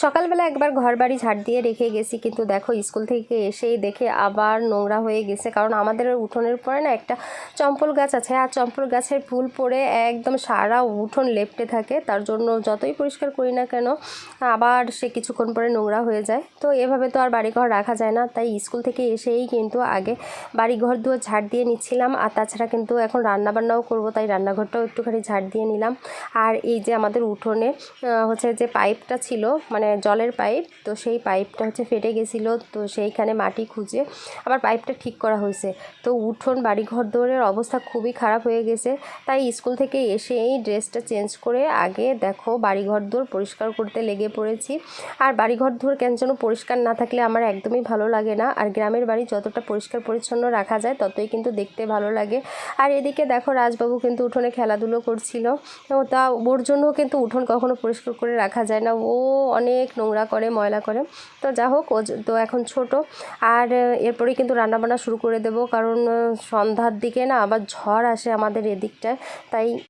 সকালবেলা একবার ঘরবাড়ি ঝাড় দিয়ে রেখে গেছি, কিন্তু দেখো স্কুল থেকে এসেই দেখে আবার নোংরা হয়ে গেছে। কারণ আমাদের উঠোনের পরে না একটা চম্পল গাছ আছে, আর চম্পল গাছের ফুল পড়ে একদম সারা উঠোন লেপ্টে থাকে। তার জন্য যতই পরিষ্কার করি না কেন আবার সে কিছুক্ষণ পরে নোংরা হয়ে যায়। তো এভাবে তো আর বাড়িঘর রাখা যায় না, তাই স্কুল থেকে এসেই কিন্তু আগে বাড়িঘর দুয়ার ঝাড় দিয়ে নিচ্ছিলাম। আর তাছাড়া কিন্তু এখন রান্নাবান্নাও করব, তাই রান্নাঘরটাও একটুখানি ঝাড় দিয়ে নিলাম। আর এই যে আমাদের উঠোনে হচ্ছে যে পাইপটা ছিল, মানে জলের পাইপ, তো সেই পাইপটা হচ্ছে ফেটে গেছিলো। তো সেইখানে মাটি খুঁজে আবার পাইপটা ঠিক করা হয়েছে। তো উঠোন বাড়িঘর দৌড়ের অবস্থা খুবই খারাপ হয়ে গেছে। তাই স্কুল থেকে এসেই ড্রেসটা চেঞ্জ করে আগে দেখো বাড়িঘর দৌড় পরিষ্কার করতে লেগে পড়েছি। আর বাড়িঘর দৌড় কেন যেন পরিষ্কার না থাকলে আমার একদমই ভালো লাগে না। আর গ্রামের বাড়ি যতটা পরিষ্কার পরিচ্ছন্ন রাখা যায় ততই কিন্তু দেখতে ভালো লাগে। আর এদিকে দেখো রাজবাবু কিন্তু উঠোনে খেলাধুলো করছিল। তা ওর জন্য কিন্তু উঠোন কখনো পরিষ্কার করে রাখা যায় না, ও অনেক নোংরা করে, ময়লা করে। তো যা হোক, ও তো এখন ছোট। আর এরপরেই কিন্তু রান্নাবান্না শুরু করে দেব, কারণ সন্ধ্যার দিকে না আবার ঝড় আসে আমাদের এদিকটায়। তাই